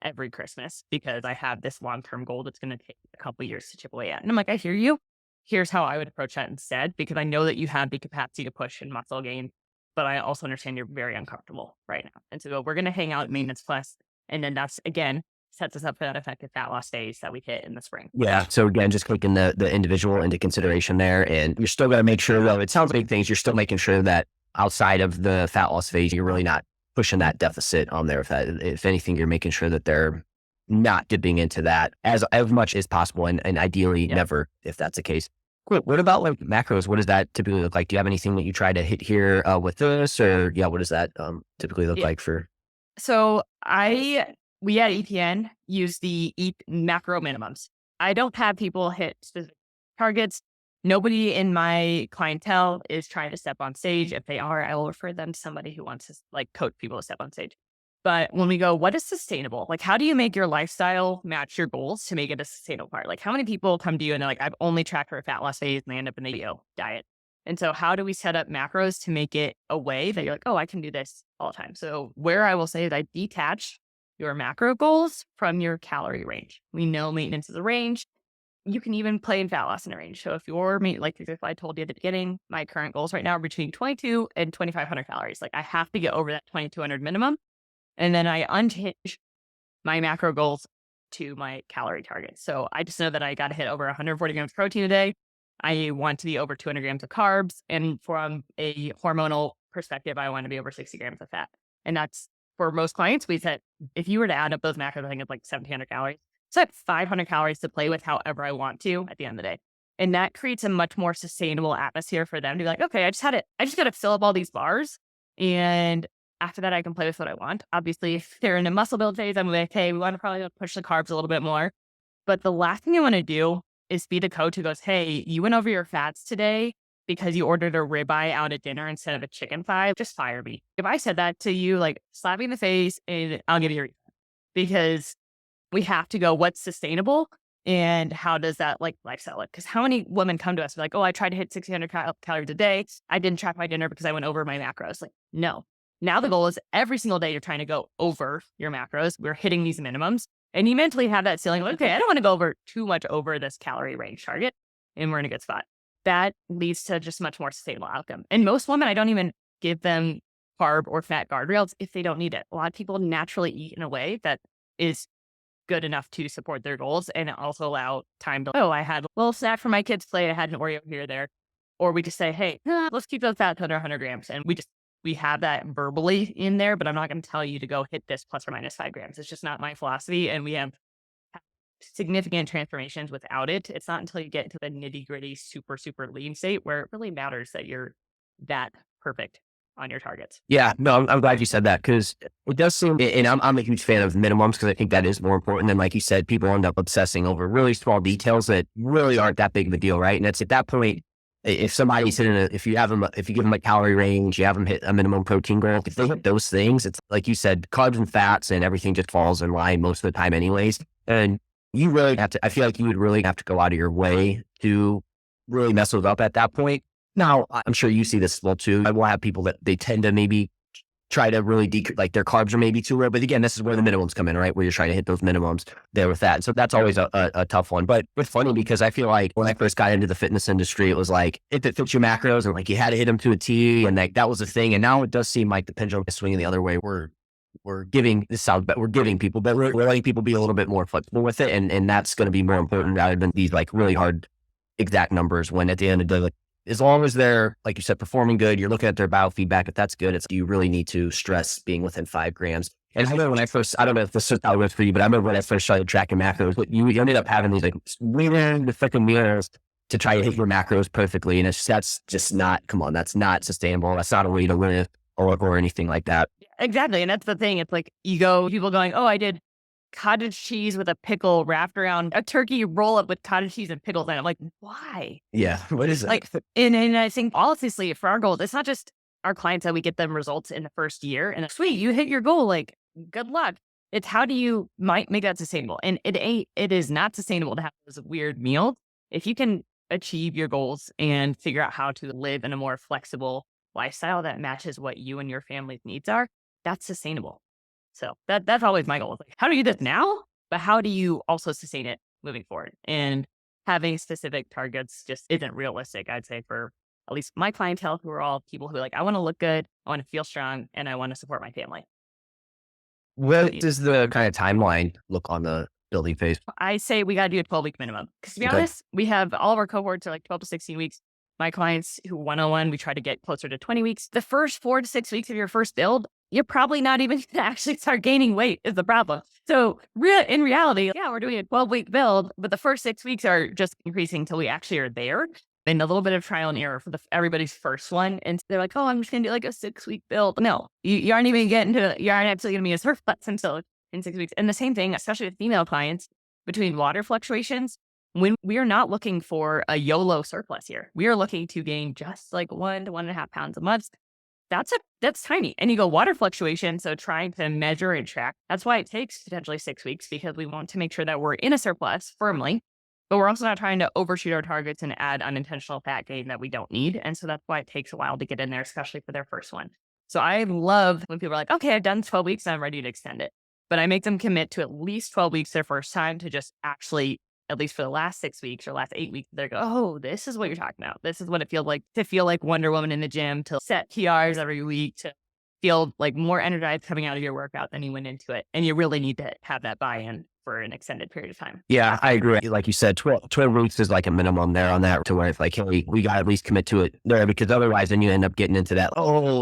every Christmas because I have this long-term goal that's going to take a couple of years to chip away at. And I'm like, I hear you. Here's how I would approach that instead, because I know that you have the capacity to push and muscle gain. But I also understand you're very uncomfortable right now. And so we're going to hang out at maintenance plus. And then that's, again, sets us up for that effective fat loss days that we hit in the spring. Yeah. So again, just taking the individual into consideration there. And you're still going to make sure, though, it sounds like things, you're still making sure that outside of the fat loss phase, you're really not pushing that deficit on there. If anything, you're making sure that they're not dipping into that as much as possible. And ideally never, if that's the case. Cool. What about like macros? What does that typically look like? Do you have anything that you try to hit here with this, or yeah, what does that typically look Yeah. like for? So we at EPN use the macro minimums. I don't have people hit specific targets. Nobody in my clientele is trying to step on stage. If they are, I will refer them to somebody who wants to like coach people to step on stage. But when we go, what is sustainable? Like, how do you make your lifestyle match your goals to make it a sustainable part? Like, how many people come to you and they're like, I've only tracked for a fat loss phase and they end up in the yo diet. And so how do we set up macros to make it a way that you're like, oh, I can do this all the time? So where I will say that I detach your macro goals from your calorie range. We know maintenance is a range. You can even play in fat loss in a range. So if like if I told you at the beginning, my current goals right now are between 22 and 2,500 calories. Like I have to get over that 2,200 minimum. And then I unhinge my macro goals to my calorie target. So I just know that I got to hit over 140 grams of protein a day. I want to be over 200 grams of carbs. And from a hormonal perspective, I want to be over 60 grams of fat. And that's for most clients. We said, if you were to add up those macros, I think it's like 1,700 calories. So I have 500 calories to play with however I want to at the end of the day. And that creates a much more sustainable atmosphere for them to be like, okay, I just got to fill up all these bars. And after that, I can play with what I want. Obviously, if they're in a muscle build phase, I'm like, hey, we want to probably push the carbs a little bit more. But the last thing I want to do is be the coach who goes, hey, you went over your fats today because you ordered a ribeye out at dinner instead of a chicken thigh. Just fire me. If I said that to you, like slap me in the face and I'll give you a refund. Because we have to go, what's sustainable and how does that like lifestyle look? Because how many women come to us like, oh, I tried to hit 1,600 calories a day. I didn't track my dinner because I went over my macros. Like, no. Now the goal is every single day you're trying to go over your macros. We're hitting these minimums. And you mentally have that ceiling, like, okay, I don't want to go over too much over this calorie range target. And we're in a good spot. That leads to just much more sustainable outcome. And most women, I don't even give them carb or fat guardrails if they don't need it. A lot of people naturally eat in a way that is good enough to support their goals and also allow time to, oh, I had a little snack for my kids' plate. I had an Oreo here or there. Or we just say, hey, let's keep those fats under 100 grams. And we have that verbally in there, but I'm not going to tell you to go hit this plus or minus 5 grams. It's just not my philosophy. And we have significant transformations without it. It's not until you get into the nitty gritty, super, super lean state where it really matters that you're that perfect on your targets. Yeah, no, I'm glad you said that because it does seem, and I'm a huge fan of minimums because I think that is more important than, like you said, people end up obsessing over really small details that really aren't that big of a deal, right? And it's at that point, if somebody's hitting if you give them a calorie range, you have them hit a minimum protein goal, if they hit those things, it's like you said, carbs and fats and everything just falls in line most of the time anyways. And you really have to, I feel like you would really have to go out of your way to really mess those up at that point. Now, I'm sure you see this as well too. I will have people that they tend to maybe try to really like their carbs are maybe too low. But again, this is where the minimums come in, right? Where you're trying to hit those minimums there with that. So that's always a tough one. But it's funny because I feel like when I first got into the fitness industry, it was like, if it fits your macros and like you had to hit them to a T and like that was the thing. And now it does seem like the pendulum is swinging the other way. We're giving people, but we're letting people be a little bit more flexible with it. And that's going to be more important rather than these like really hard exact numbers when at the end of the day, like, as long as they're, like you said, performing good, you're looking at their biofeedback. If that's good, you really need to stress being within 5 grams. And I remember when I don't know if this was how it was for you, but I remember when I first started tracking macros, but you ended up having these like the freaking mirrors to try to hit your macros perfectly. And that's just not, come on, that's not sustainable. That's not a way to live or anything like that. Exactly. And that's the thing. It's like people going, oh, I did cottage cheese with a pickle wrapped around a turkey roll up with cottage cheese and pickles. And I'm like, why? Yeah. What is that? Like, and I think honestly, for our goals, it's not just our clients that we get them results in the first year and sweet, you hit your goal. Like, good luck. It's how do you might make that sustainable? And it is not sustainable to have those weird meals. If you can achieve your goals and figure out how to live in a more flexible lifestyle that matches what you and your family's needs are, that's sustainable. So that's always my goal. Like, how do you do this now? But how do you also sustain it moving forward? And having specific targets just isn't realistic, I'd say, for at least my clientele, who are all people who are like, I want to look good, I want to feel strong, and I want to support my family. What does the kind of timeline look on the building phase? I say we got to do a 12-week minimum. Because to be honest, we have all of our cohorts are like 12 to 16 weeks. My clients who one-on-one, we try to get closer to 20 weeks. The first 4 to 6 weeks of your first build, you're probably not even going to actually start gaining weight is the problem. So in reality, yeah, we're doing a 12-week build, but the first 6 weeks are just increasing until we actually are there. and a little bit of trial and error for everybody's first one. And they're like, oh, I'm just going to do like a 6-week build. No, you aren't even getting to, you aren't actually going to be a surplus until in 6 weeks. And the same thing, especially with female clients, between water fluctuations, when we are not looking for a YOLO surplus here, we are looking to gain just like 1 to 1.5 pounds a month. That's tiny. And you go water fluctuation. So trying to measure and track, that's why it takes potentially 6 weeks, because we want to make sure that we're in a surplus firmly, but we're also not trying to overshoot our targets and add unintentional fat gain that we don't need. And so that's why it takes a while to get in there, especially for their first one. So I love when people are like, okay, I've done 12 weeks and I'm ready to extend it. But I make them commit to at least 12 weeks their first time to just actually, at least for the last 6 weeks or last 8 weeks, they go, oh, this is what you're talking about. This is what it feels like to feel like Wonder Woman in the gym, to set PRs every week, to feel like more energized coming out of your workout than you went into it. And you really need to have that buy-in for an extended period of time. Yeah, I agree. Like you said, 12 weeks is like a minimum there on that, to where it's like, hey, we got to at least commit to it there, because otherwise then you end up getting into that,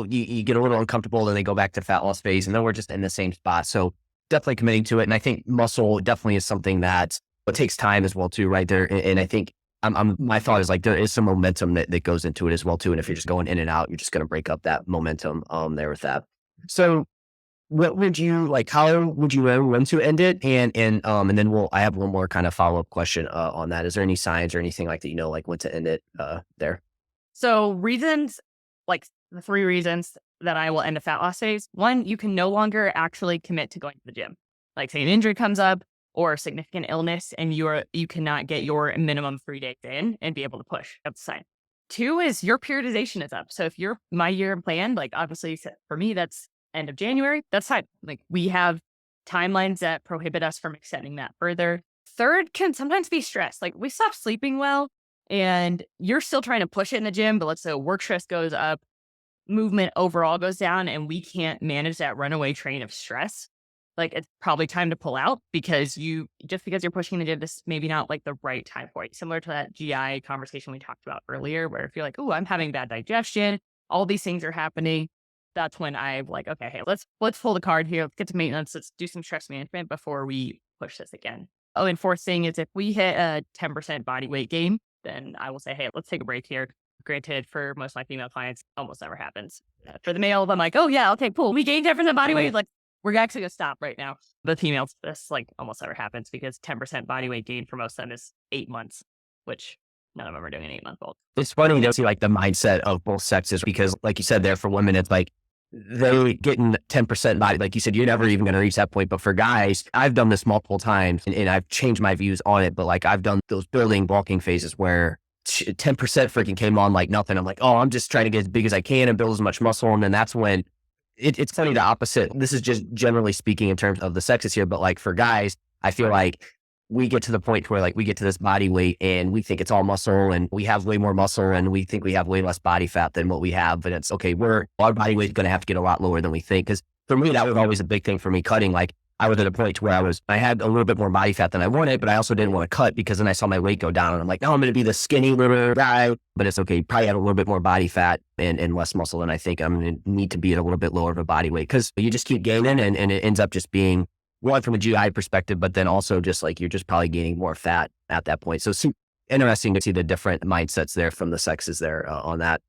you get a little uncomfortable and they go back to fat loss phase, and then we're just in the same spot. So definitely committing to it. And I think muscle definitely is something that it takes time as well too, right there. And I think my thought is like, there is some momentum that goes into it as well too. And if you're just going in and out, you're just going to break up that momentum there with that. So what would you like, how would you know when to end it? And then I have one more kind of follow-up question on that. Is there any signs or anything like that, like when to end it there? So reasons, like the 3 reasons that I will end a fat loss phase. 1, you can no longer actually commit to going to the gym. Like say an injury comes up or a significant illness, and you cannot get your minimum 3 days in and be able to push. That's a sign. 2 is your periodization is up. So if my year plan, like obviously for me, that's end of January, that's fine. Like we have timelines that prohibit us from extending that further. 3rd can sometimes be stress. Like we stop sleeping well and you're still trying to push it in the gym, but let's say work stress goes up, movement overall goes down, and we can't manage that runaway train of stress. Like it's probably time to pull out, because just because you're pushing the gym, this is maybe not like the right time for it. Similar to that GI conversation we talked about earlier, where if you're like, oh, I'm having bad digestion, all these things are happening. That's when I'm like, okay, hey, let's pull the card here. Let's get to maintenance. Let's do some stress management before we push this again. Oh, and 4th thing is if we hit a 10% body weight gain, then I will say, hey, let's take a break here. Granted, for most of my female clients, almost never happens. For the males, I'm like, oh yeah, okay, cool. We gained 10% body weight. Like we're actually gonna stop right now. The females, this like almost never happens, because 10% body weight gain for most of them is 8 months, which none of them are doing an 8-month bulk. It's funny to see like the mindset of both sexes, because like you said there, for women, it's like they're getting 10% body. Like you said, you're never even going to reach that point. But for guys, I've done this multiple times and I've changed my views on it. But like I've done those building bulking phases where 10% freaking came on like nothing. I'm like, oh, I'm just trying to get as big as I can and build as much muscle. And then that's when it's funny, the opposite. This is just generally speaking in terms of the sexes here. But like for guys, I feel like we get to the point where like we get to this body weight and we think it's all muscle and we have way more muscle and we think we have way less body fat than what we have. But it's okay, our body weight is going to have to get a lot lower than we think. Because for me, that was always a big thing for me cutting. Like I was at a point where I had a little bit more body fat than I wanted, but I also didn't want to cut, because then I saw my weight go down and I'm like, no, I'm going to be the skinny guy. But it's okay, probably have a little bit more body fat and less muscle than I think. I'm going to need to be at a little bit lower of a body weight, because you just keep gaining and it ends up just being one from a GI perspective, but then also just like you're just probably gaining more fat at that point. So interesting to see the different mindsets there from the sexes there on that.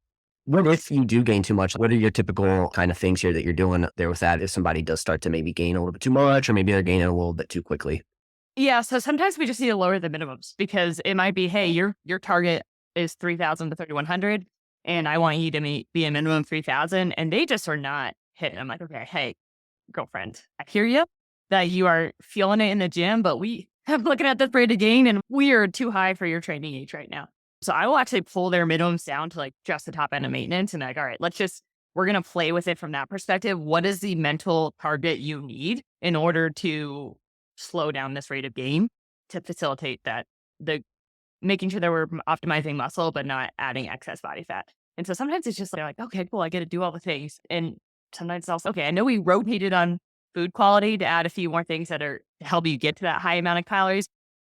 What if you do gain too much? What are your typical kind of things here that you're doing there with that if somebody does start to maybe gain a little bit too much, or maybe they're gaining a little bit too quickly? Yeah, so sometimes we just need to lower the minimums, because it might be, hey, your target is 3,000 to 3,100, and I want you to be a minimum 3,000, and they just are not hitting. I'm like, okay, hey, girlfriend, I hear you that you are feeling it in the gym, but I'm looking at this rate of gain and we are too high for your training age right now. So I will actually pull their minimums down to like just the top end of maintenance, and like, all right, we're going to play with it from that perspective. What is the mental target you need in order to slow down this rate of gain to facilitate that, making sure that we're optimizing muscle, but not adding excess body fat. And so sometimes it's just like, okay, cool, I get to do all the things. And sometimes it's also, okay, I know we rotated on food quality to add a few more things that are to help you get to that high amount of calories.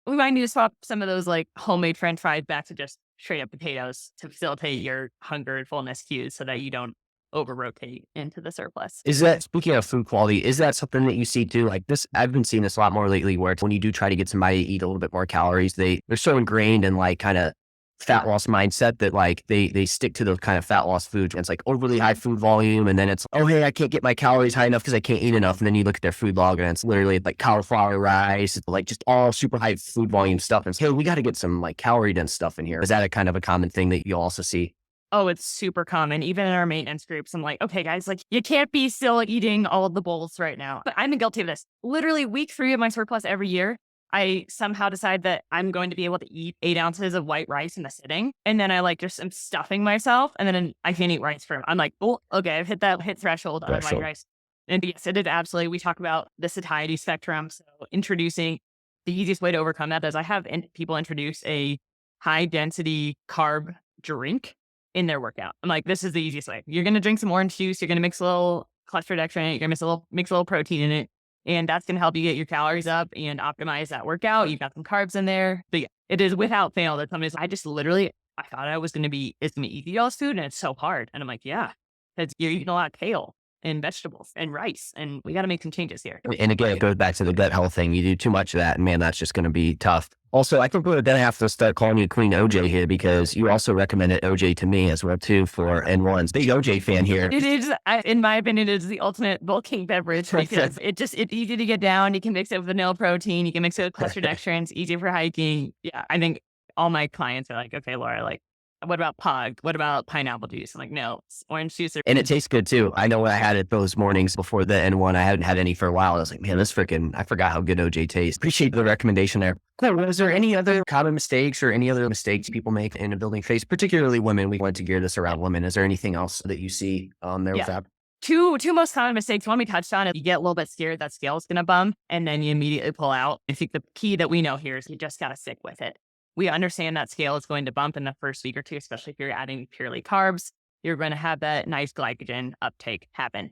We might need to swap some of those like homemade French fries back to just straight up potatoes to facilitate your hunger and fullness cues so that you don't over rotate into the surplus. Is that, speaking of food quality, is that something that you see too? Like this, I've been seeing this a lot more lately, where it's when you do try to get somebody to eat a little bit more calories, they're so ingrained in like kind of fat loss mindset that like they stick to those kind of fat loss foods. And it's like overly high food volume. And then it's, oh, hey, I can't get my calories high enough because I can't eat enough. And then you look at their food log and it's literally like cauliflower rice, it's like just all super high food volume stuff. And it's, hey, we got to get some like calorie dense stuff in here. Is that a kind of a common thing that you also see? Oh, it's super common. Even in our maintenance groups, I'm like, okay, guys, like you can't be still eating all of the bowls right now. But I'm guilty of this. Literally week 3 of my surplus every year, I somehow decide that I'm going to be able to eat 8 ounces of white rice in a sitting. And then I like just am stuffing myself. And then I can't eat rice I'm like, oh, okay, I've hit threshold on white rice. And yes, it is absolutely, we talk about the satiety spectrum. So introducing the easiest way to overcome that is I have people introduce a high density carb drink in their workout. I'm like, this is the easiest way. You're going to drink some orange juice. You're going to mix a little cholesterol in it. You're going to mix a little protein in it. And that's going to help you get your calories up and optimize that workout. You've got some carbs in there. But yeah, it is without fail that somebody's, I thought it's going to be easy to eat all this food and it's so hard. And I'm like, yeah, because you're eating a lot of kale and vegetables and rice. And we got to make some changes here. And again, it goes back to the gut health thing. You do too much of that, and man, that's just going to be tough. Also, I think we're going to have to start calling you Queen OJ here because you also recommended OJ to me as well too for N1s. Big OJ fan here. It is, in my opinion, it is the ultimate bulking beverage because it's easy to get down. You can mix it with vanilla protein. You can mix it with cholesterol. It's easy for hiking. Yeah, I think all my clients are like, okay, Laura, like, what about POG? What about pineapple juice? I'm like, no, it's orange juice. And it tastes good too. I know when I had it those mornings before the N1, I hadn't had any for a while. I was like, man, I forgot how good OJ tastes. Appreciate the recommendation there. Cool. Was there any other common mistakes or any other mistakes people make in a building phase, particularly women? We wanted to gear this around women. Is there anything else that you see on there with that? Two most common mistakes. One we touched on is you get a little bit scared that scale is going to bump and then you immediately pull out. I think the key that we know here is you just got to stick with it. We understand that scale is going to bump in the first week or two, especially if you're adding purely carbs. You're going to have that nice glycogen uptake happen.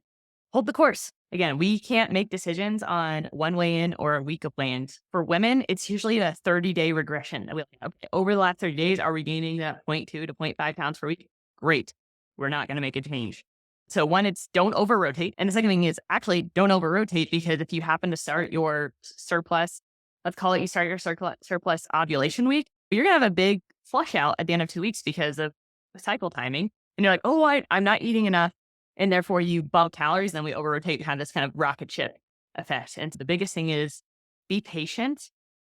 Hold the course. Again, we can't make decisions on one weigh-in or a week of weigh-ins. For women, it's usually a 30-day regression. Over the last 30 days, are we gaining that 0.2 to 0.5 pounds per week? Great. We're not going to make a change. So one, it's don't over-rotate. And the second thing is actually don't over-rotate because if you happen to start your surplus, let's call it you start your surplus ovulation week, you're going to have a big flush out at the end of 2 weeks because of cycle timing. And you're like, oh, I'm not eating enough. And therefore you bump calories. Then we over rotate and have this kind of rocket ship effect. And the biggest thing is be patient.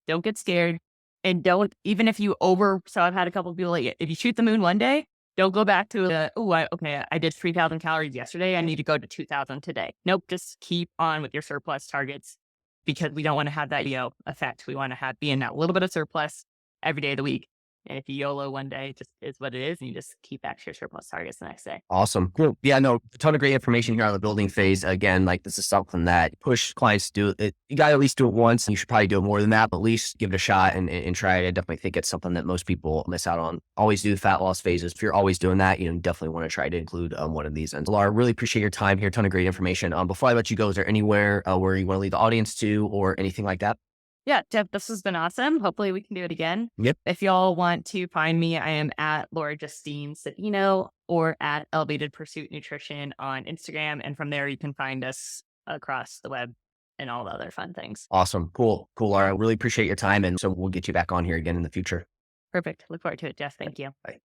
Don't get scared. And don't, even if you so I've had a couple of people like, if you shoot the moon one day, don't go back to, I did 3,000 calories yesterday. I need to go to 2,000 today. Nope. Just keep on with your surplus targets because we don't want to have that yo effect. We want to be in that little bit of surplus every day of the week. And if you YOLO one day, it just is what it is. And you just keep back to your surplus targets the next day. Awesome. Cool. Yeah, no, a ton of great information here on the building phase. Again, like this is something that push clients to do it. You got to at least do it once. You should probably do it more than that, but at least give it a shot and try it. I definitely think it's something that most people miss out on. Always do the fat loss phases. If you're always doing that, you definitely want to try to include one of these. And Laura, really appreciate your time here. A ton of great information. Before I let you go, is there anywhere where you want to lead the audience to or anything like that? Yeah, Jeff, this has been awesome. Hopefully we can do it again. Yep. If y'all want to find me, I am at Laura Justine Savino or at Elevated Pursuit Nutrition on Instagram. And from there, you can find us across the web and all the other fun things. Awesome. Cool, Laura. Really appreciate your time. And so we'll get you back on here again in the future. Perfect. Look forward to it, Jeff. Thank you. Bye.